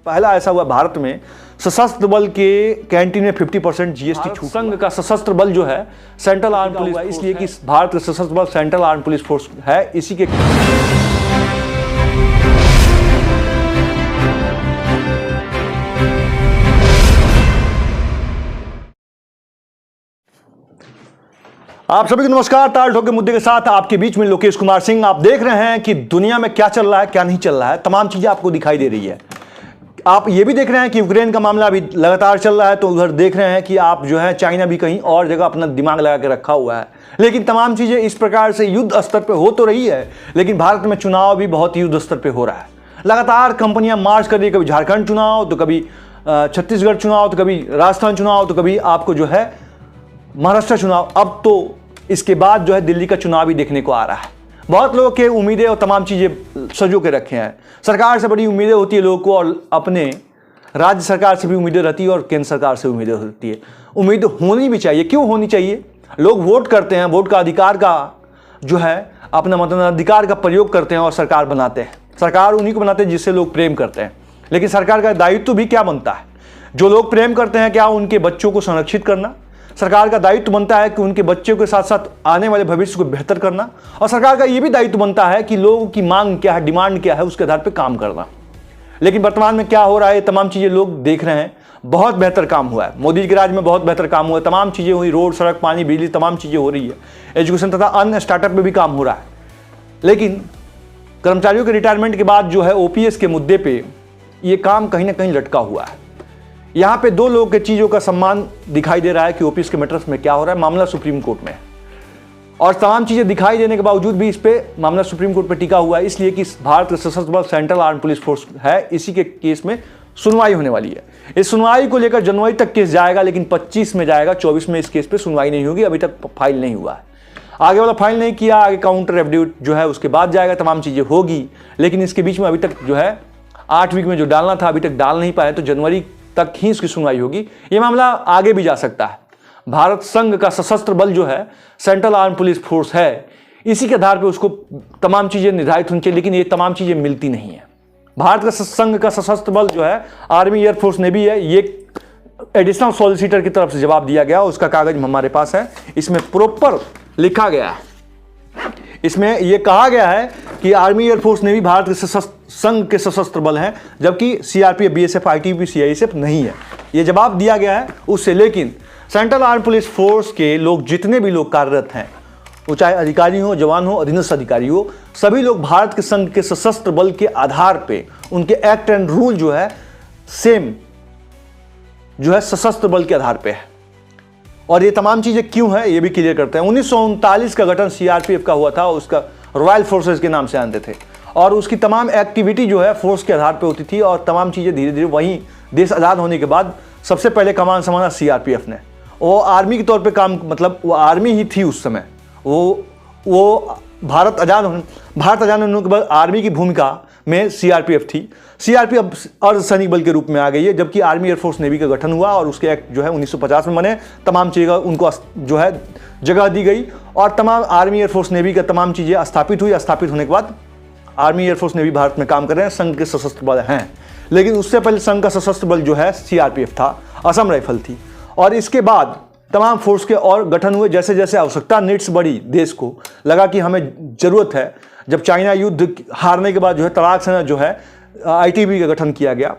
पहला ऐसा हुआ भारत में सशस्त्र बल के कैंटीन में 50% जीएसटी छूट। संघ का सशस्त्र बल जो है सेंट्रल आर्म पुलिस है, इसलिए कि भारत का सशस्त्र बल सेंट्रल आर्म पुलिस फोर्स है। इसी के आप सभी को नमस्कार। ताल ठोक के मुद्दे के साथ आपके बीच में लोकेश कुमार सिंह। आप देख रहे हैं कि दुनिया में क्या चल रहा है, क्या नहीं चल रहा है, तमाम चीजें आपको दिखाई दे रही है। आप ये भी देख रहे हैं कि यूक्रेन का मामला अभी लगातार चल रहा है, तो उधर देख रहे हैं कि आप जो है चाइना भी कहीं और जगह अपना दिमाग लगा के रखा हुआ है। लेकिन तमाम चीजें इस प्रकार से युद्ध स्तर पर हो तो रही है, लेकिन भारत में चुनाव भी बहुत युद्ध स्तर पर हो रहा है। लगातार कंपनियां मार्च कर रही है, कभी झारखंड चुनाव, तो कभी छत्तीसगढ़ चुनाव, तो कभी राजस्थान चुनाव, तो कभी आपको जो है महाराष्ट्र चुनाव। अब तो इसके बाद जो है दिल्ली का चुनाव भी देखने को आ रहा है। बहुत लोगों के उम्मीदें और तमाम चीज़ें सजो के रखे हैं। सरकार से बड़ी उम्मीदें होती है लोगों को, और अपने राज्य सरकार से भी उम्मीदें रहती है और केंद्र सरकार से उम्मीदें होती है। उम्मीद होनी भी चाहिए। क्यों होनी चाहिए? लोग वोट करते हैं, वोट का अधिकार का जो है अपना मताधिकार का प्रयोग करते हैं और सरकार बनाते हैं। सरकार उन्हीं को बनाते हैं जिससे लोग प्रेम करते हैं। लेकिन सरकार का दायित्व भी क्या बनता है? जो लोग प्रेम करते हैं, क्या उनके बच्चों को संरक्षित करना। सरकार का दायित्व बनता है कि उनके बच्चों के साथ साथ आने वाले भविष्य को बेहतर करना। और सरकार का यह भी दायित्व बनता है कि लोगों की मांग क्या है, डिमांड क्या है, उसके आधार पर काम करना। लेकिन वर्तमान में क्या हो रहा है, तमाम चीज़ें लोग देख रहे हैं। बहुत बेहतर काम हुआ है, मोदी जी के राज में बहुत बेहतर काम हुआ है। तमाम चीज़ें हुई, रोड, सड़क, पानी, बिजली, तमाम चीज़ें हो रही है। एजुकेशन तथा अन्य स्टार्टअप में भी काम हो रहा है। लेकिन कर्मचारियों के रिटायरमेंट के बाद जो है ओपीएस के मुद्दे पर यह काम कहीं ना कहीं लटका हुआ है। यहाँ पे दो लोगों के चीज़ों का सम्मान दिखाई दे रहा है कि ओपीएस के मैटर्स में क्या हो रहा है। मामला सुप्रीम कोर्ट में है और तमाम चीज़ें दिखाई देने के बावजूद भी इस पे मामला सुप्रीम कोर्ट पे टिका हुआ है, इसलिए कि भारत का सशस्त्र बल सेंट्रल आर्म पुलिस फोर्स है। इसी के केस में सुनवाई होने वाली है। इस सुनवाई को लेकर जनवरी तक केस जाएगा, लेकिन 25 में जाएगा। 24 में इस केस पे सुनवाई नहीं होगी। अभी तक फाइल नहीं हुआ है, आगे वाला फाइल नहीं किया। आगे काउंटर एफिडेविट जो है उसके बाद जाएगा, तमाम चीज़ें होगी। लेकिन इसके बीच में अभी तक जो है 8 वीक में जो डालना था अभी तक डाल नहीं पाए, तो जनवरी तक ही इसकी सुनवाई होगी। ये मामला आगे भी जा सकता है। भारत संघ का सशस्त्र बल जो है सेंट्रल आर्म पुलिस फोर्स है, इसी के आधार पे उसको तमाम चीजें निर्धारित होनी चाहिए, लेकिन ये तमाम चीजें मिलती नहीं है। भारत का संघ का सशस्त्र बल जो है आर्मी, एयरफोर्स, नेवी है। ये एडिशनल सॉलिसिटर की तरफ से जवाब दिया गया, उसका कागज हमारे पास है। इसमें प्रॉपर लिखा गया है, इसमें यह कहा गया है कि आर्मी, एयरफोर्स, नेवी भारत के संघ के सशस्त्र बल हैं, जबकि सीआरपीएफ, बीएसएफ, आईटीबीपी, सीआईएसएफ नहीं है। यह जवाब दिया गया है उससे। लेकिन सेंट्रल आर्म पुलिस फोर्स के लोग, जितने भी लोग कार्यरत हैं, वो चाहे अधिकारी हो, जवान हो, अधीनस्थ अधिकारी हो, सभी लोग भारत के संघ के सशस्त्र बल के आधार पे उनके एक्ट एंड रूल जो है सेम जो है सशस्त्र बल के आधार पे है। और ये तमाम चीजें क्यों है ये भी क्लियर करते हैं। 1939 का गठन सीआरपीएफ का हुआ था, उसका रॉयल फोर्सेस के नाम से जानते थे, और उसकी तमाम एक्टिविटी जो है फोर्स के आधार पे होती थी। और तमाम चीजें धीरे धीरे वहीं देश आज़ाद होने के बाद सबसे पहले कमान संभाला सीआरपीएफ ने। वो आर्मी के तौर पे काम, मतलब वो आर्मी ही थी उस समय। वो भारत आज़ाद होने के बाद आर्मी की भूमिका में सीआरपीएफ थी। सीआरपीएफ अर्धसैनिक बल के रूप में आ गई है, जबकि आर्मी, एयरफोर्स, नेवी का गठन हुआ और उसके एक्ट जो है 1950 में बने। तमाम चीज़ें उनको जो है जगह दी गई और तमाम आर्मी, एयरफोर्स, नेवी का तमाम चीज़ें स्थापित हुई। स्थापित होने के बाद आर्मी, एयरफोर्स, नेवी भारत में काम कर रहे हैं, संघ के सशस्त्र बल हैं। लेकिन उससे पहले संघ का सशस्त्र बल जो है सीआरपीएफ था, असम राइफल थी। और इसके बाद तमाम फोर्स के और गठन हुए। जैसे जैसे आवश्यकता नीड्स बढ़ी, देश को लगा कि हमें ज़रूरत है। जब चाइना युद्ध हारने के बाद जो है तड़ाक से जो है आईटीबीपी का गठन किया गया।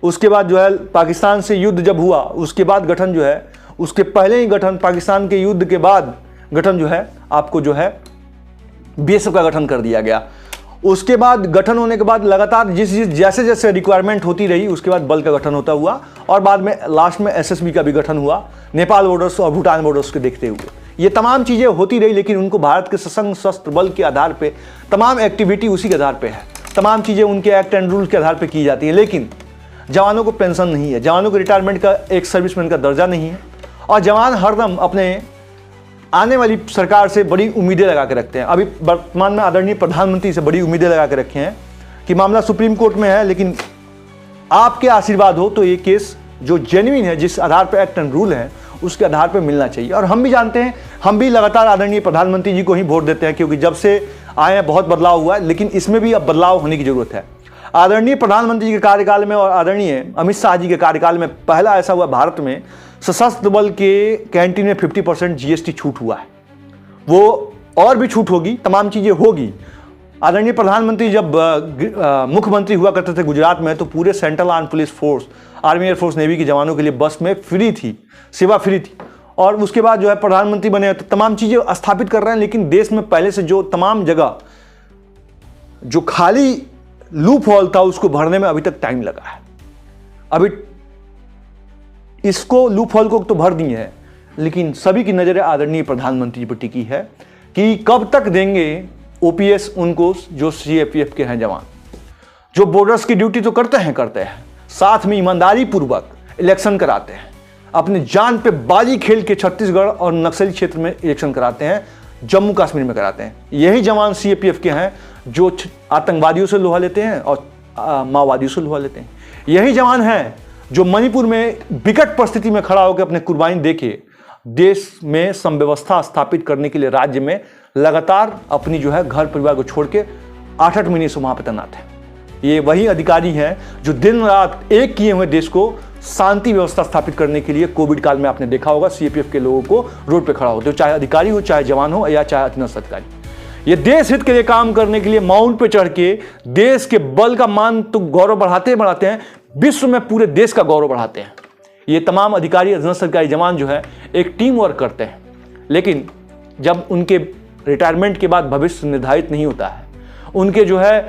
उसके बाद जो है पाकिस्तान से युद्ध जब हुआ, उसके बाद गठन जो है, उसके पहले ही गठन, पाकिस्तान के युद्ध के बाद गठन जो है आपको जो है बीएसएफ का गठन कर दिया गया। उसके बाद गठन होने के बाद लगातार जैसे जैसे रिक्वायरमेंट होती रही, उसके बाद बल का गठन होता हुआ और बाद में लास्ट में एसएसबी का भी गठन हुआ, नेपाल बॉर्डर्स और भूटान बॉर्डर्स को देखते हुए। ये तमाम चीज़ें होती रही, लेकिन उनको भारत के सशस्त्र बल के आधार पे तमाम एक्टिविटी उसी के आधार पे है। तमाम चीज़ें उनके एक्ट एंड रूल के आधार पे की जाती हैं। लेकिन जवानों को पेंशन नहीं है, जवानों को रिटायरमेंट का, एक सर्विसमैन का दर्जा नहीं है। और जवान हरदम अपने आने वाली सरकार से बड़ी उम्मीदें लगा के रखते हैं। अभी वर्तमान में आदरणीय प्रधानमंत्री से बड़ी उम्मीदें लगा के रखे हैं कि मामला सुप्रीम कोर्ट में है, लेकिन आपके आशीर्वाद हो तो ये केस जो जेन्युइन है, जिस आधार पर एक्ट एंड रूल है, उसके आधार पर मिलना चाहिए। और हम भी जानते हैं, हम भी लगातार आदरणीय प्रधानमंत्री जी को ही वोट देते हैं, क्योंकि जब से आए हैं बहुत बदलाव हुआ है, लेकिन इसमें भी अब बदलाव होने की जरूरत है। आदरणीय प्रधानमंत्री जी के कार्यकाल में और आदरणीय अमित शाह जी के कार्यकाल में पहला ऐसा हुआ भारत में सशस्त्र बल के कैंटीन में 50% जीएसटी छूट हुआ है। वो और भी छूट होगी, तमाम चीज़ें होगी। आदरणीय प्रधानमंत्री जब मुख्यमंत्री हुआ करते थे गुजरात में, तो पूरे central arm police force, army, air force, navy के जवानों के लिए बस में फ्री थी, सेवा फ्री थी। और उसके बाद जो है प्रधानमंत्री बने तो तमाम चीज़ें स्थापित कर रहे हैं, लेकिन देश में पहले से जो तमाम जगह जो खाली लूप होल था उसको भरने में अभी तक टाइम लगा है। अभी इसको लूप होल को तो भर दिए हैं, लेकिन सभी की नज़रें आदरणीय प्रधानमंत्री पर टिकी है कि कब तक देंगे ओपीएस उनको जो सीआरपीएफ के हैं जवान, जो बॉर्डर्स की ड्यूटी तो करते हैं, साथ में ईमानदारी पूर्वक इलेक्शन कराते हैं, अपनी जान पे बाजी खेल के छत्तीसगढ़ और नक्सली क्षेत्र में इलेक्शन कराते हैं, जम्मू कश्मीर में कराते हैं। यही जवान सीआरपीएफ के हैं जो आतंकवादियों से लोहा लेते हैं और माओवादियों से लोहा लेते हैं। यही जवान हैं जो मणिपुर में विकट परिस्थिति में खड़ा होकर अपने कुर्बानी देके देश में समव्यवस्था स्थापित करने के लिए राज्य में लगातार अपनी जो है घर परिवार को छोड़ के 8-8 महीने से वहां पर तैनात है। ये वही अधिकारी हैं जो दिन रात एक किए हुए देश को शांति व्यवस्था स्थापित करने के लिए कोविड काल में आपने देखा होगा सीआरपीएफ के लोगों को रोड पे खड़ा होते, चाहे अधिकारी हो, चाहे जवान हो या चाहे अधीनस्थ अधिकारी। ये देश हित के लिए काम करने के लिए माउंट पे चढ़ के देश के बल का मान तो गौरव बढ़ाते हैं, विश्व में पूरे देश का गौरव बढ़ाते हैं। ये तमाम अधिकारी, अधीनस्थ अधिकारी, जवान जो है एक टीम वर्क करते हैं, लेकिन जब उनके रिटायरमेंट के बाद भविष्य निर्धारित नहीं होता है, उनके जो है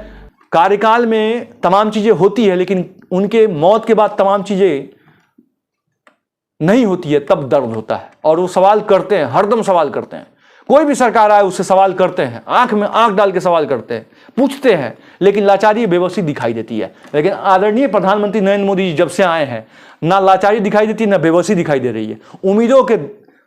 कार्यकाल में तमाम चीज़ें होती है, लेकिन उनके मौत के बाद तमाम चीज़ें नहीं होती है, तब दर्द होता है। और वो सवाल करते हैं, हरदम सवाल करते हैं। कोई भी सरकार आए उससे सवाल करते हैं, आंख में आंख डाल के सवाल करते हैं, पूछते हैं, लेकिन लाचारी, बेबसी दिखाई देती है। लेकिन आदरणीय प्रधानमंत्री नरेंद्र मोदी जी जब से आए हैं, ना लाचारी दिखाई देती, ना बेबसी दिखाई दे रही है। उम्मीदों के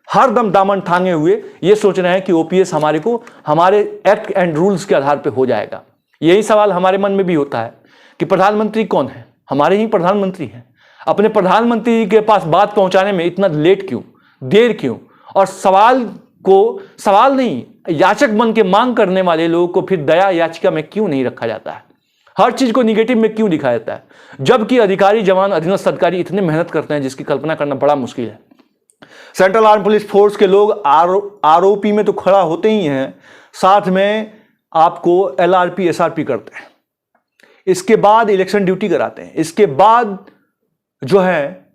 हर दम दामन थांगे हुए ये सोच रहे हैं कि ओपीएस हमारे एक्ट एंड रूल्स के आधार पर हो जाएगा। यही सवाल हमारे मन में भी होता है कि प्रधानमंत्री कौन है? हमारे ही प्रधानमंत्री हैं। अपने प्रधानमंत्री के पास बात पहुंचाने में इतना लेट क्यों, देर क्यों? और सवाल नहीं, याचक बन के मांग करने वाले लोगों को फिर दया याचिका में क्यों नहीं रखा जाता है? हर चीज को निगेटिव में क्यों दिखाया जाता है? जबकि अधिकारी, जवान, अधीनस्थ अधिकारी इतने मेहनत करते हैं जिसकी कल्पना करना बड़ा मुश्किल है। सेंट्रल आर्म पुलिस फोर्स के लोग आरओपी में तो खड़ा होते ही हैं, साथ में आपको एलआरपी, एसआरपी करते हैं। इसके बाद इलेक्शन ड्यूटी कराते हैं। इसके बाद जो है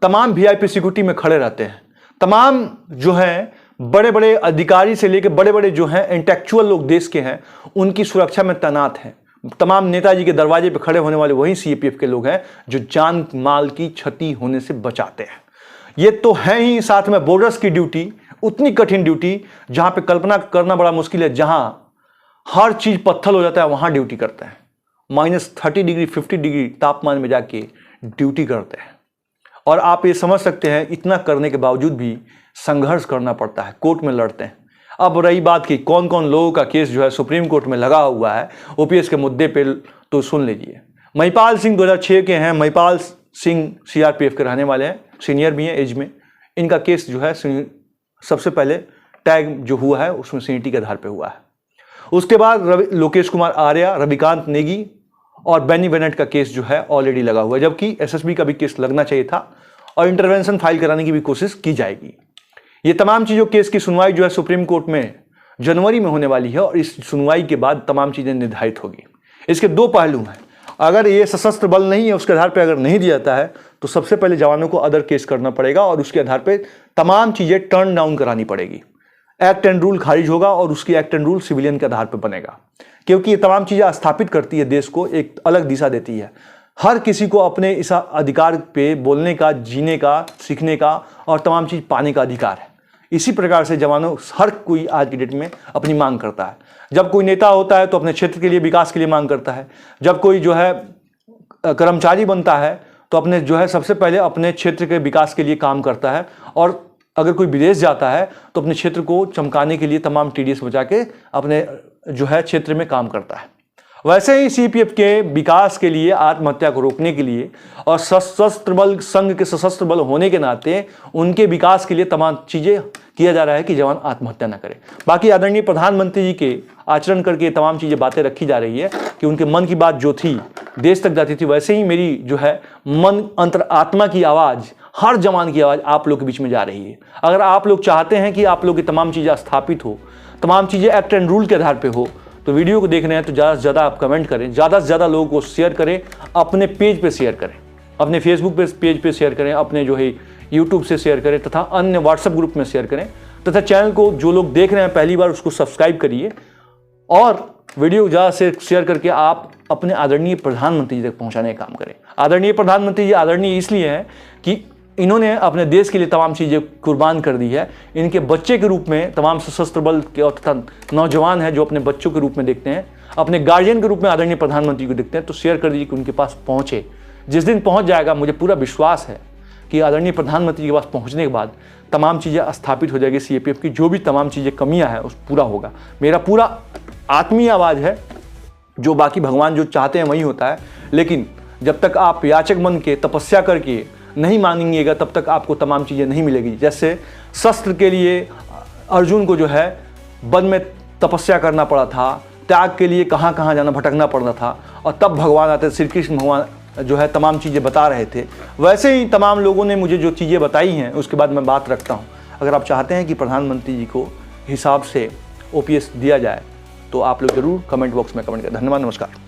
तमाम वीआईपी सिक्योरिटी में खड़े रहते हैं। तमाम जो है बड़े बड़े अधिकारी से लेकर बड़े बड़े जो हैं इंटेलेक्चुअल लोग देश के हैं, उनकी सुरक्षा में तैनात हैं। तमाम नेताजी के दरवाजे पर खड़े होने वाले वही सीआरपीएफ के लोग हैं जो जान माल की क्षति होने से बचाते हैं। ये तो है ही, साथ में बॉर्डर्स की ड्यूटी, उतनी कठिन ड्यूटी जहां पे कल्पना करना बड़ा मुश्किल है, जहां हर चीज पत्थर हो जाता है, वहां ड्यूटी करते हैं। -30 डिग्री 50 डिग्री तापमान में जाके ड्यूटी करते हैं। और आप ये समझ सकते हैं, इतना करने के बावजूद भी संघर्ष करना पड़ता है, कोर्ट में लड़ते हैं। अब रही बात कि कौन कौन लोगों का केस जो है सुप्रीम कोर्ट में लगा हुआ है ओपीएस के मुद्दे पे, तो सुन लीजिए। महिपाल सिंह 2006 के हैं। महिपाल सिंह सीआरपीएफ के रहने वाले हैं, सीनियर भी हैं एज में। इनका केस जो है सबसे पहले टैग जो हुआ है उसमें सीनियरिटी के आधार पर हुआ है। उसके बाद लोकेश कुमार आर्या, रविकांत नेगी और बेनी बेनेट का केस जो है ऑलरेडी लगा हुआ है, जबकि एसएसबी का भी केस लगना चाहिए था और इंटरवेंशन फाइल कराने की भी कोशिश की जाएगी। ये तमाम चीज़ों केस की सुनवाई जो है सुप्रीम कोर्ट में जनवरी में होने वाली है और इस सुनवाई के बाद तमाम चीज़ें निर्धारित होगी। इसके दो पहलू हैं। अगर ये सशस्त्र बल नहीं है, उसके आधार पर अगर नहीं दिया जाता है तो सबसे पहले जवानों को अदर केस करना पड़ेगा और उसके आधार पर तमाम चीज़ें टर्न डाउन करानी पड़ेगी। एक्ट एंड रूल खारिज होगा और उसकी एक्ट एंड रूल सिविलियन के आधार पर बनेगा, क्योंकि ये तमाम चीज़ें स्थापित करती है, देश को एक अलग दिशा देती है। हर किसी को अपने इस अधिकार पे बोलने का, जीने का, सीखने का और तमाम चीज़ पाने का अधिकार है। इसी प्रकार से जवानों, हर कोई आज की डेट में अपनी मांग करता है। जब कोई नेता होता है तो अपने क्षेत्र के लिए, विकास के लिए मांग करता है। जब कोई जो है कर्मचारी बनता है तो अपने जो है सबसे पहले अपने क्षेत्र के विकास के लिए काम करता है, और अगर कोई विदेश जाता है तो अपने क्षेत्र को चमकाने के लिए तमाम टीडीएस बचा के अपने जो है क्षेत्र में काम करता है। वैसे ही सीपीएफ के विकास के लिए, आत्महत्या को रोकने के लिए और सशस्त्र बल संघ के सशस्त्र बल होने के नाते उनके विकास के लिए तमाम चीज़ें किया जा रहा है कि जवान आत्महत्या न करें। बाकी आदरणीय प्रधानमंत्री जी के आचरण करके ये तमाम चीज़ें बातें रखी जा रही है कि उनके मन की बात जो थी देश तक जाती थी, वैसे ही मेरी जो है मन अंतरात्मा की आवाज़, हर जवान की आवाज़ आप लोग के बीच में जा रही है। अगर आप लोग चाहते हैं कि आप लोग की तमाम चीज़ें स्थापित हो, तमाम चीज़ें एक्ट एंड रूल के आधार पर हो, तो वीडियो को देख रहे हैं तो ज़्यादा से ज़्यादा आप कमेंट करें, ज़्यादा से ज़्यादा लोगों को शेयर करें, अपने पेज पे शेयर करें, अपने फेसबुक पेज पे शेयर करें, अपने जो है यूट्यूब से शेयर करें तथा अन्य व्हाट्सएप ग्रुप में शेयर करें, तथा चैनल को जो लोग देख रहे हैं पहली बार उसको सब्सक्राइब करिए और वीडियो ज़्यादा से शेयर करके आप अपने आदरणीय प्रधानमंत्री जी तक पहुँचाने का काम करें। आदरणीय प्रधानमंत्री जी आदरणीय इसलिए हैं कि इन्होंने अपने देश के लिए तमाम चीज़ें कुर्बान कर दी है। इनके बच्चे के रूप में तमाम सशस्त्र बल के और तथा नौजवान हैं जो अपने बच्चों के रूप में देखते हैं, अपने गार्जियन के रूप में आदरणीय प्रधानमंत्री को देखते हैं। तो शेयर कर दीजिए कि उनके पास पहुँचे। जिस दिन पहुँच जाएगा, मुझे पूरा विश्वास है कि आदरणीय प्रधानमंत्री के पास पहुँचने के बाद तमाम चीज़ें स्थापित हो जाएगी। CAPF की जो भी तमाम चीज़ें कमियाँ हैं उस पूरा होगा। मेरा पूरा आत्मीय आवाज़ है, जो बाकी भगवान जो चाहते हैं वही होता है। लेकिन जब तक आप याचक बन के तपस्या करके नहीं मांगेंगे तब तक आपको तमाम चीज़ें नहीं मिलेगी। जैसे शस्त्र के लिए अर्जुन को जो है वन में तपस्या करना पड़ा था, त्याग के लिए कहाँ कहाँ जाना, भटकना पड़ता था, और तब भगवान आते, श्री कृष्ण भगवान जो है तमाम चीज़ें बता रहे थे। वैसे ही तमाम लोगों ने मुझे जो चीज़ें बताई हैं उसके बाद मैं बात रखता हूँ। अगर आप चाहते हैं कि प्रधानमंत्री जी को हिसाब से OPS दिया जाए तो आप लोग ज़रूर कमेंट बॉक्स में कमेंट करें। धन्यवाद, नमस्कार।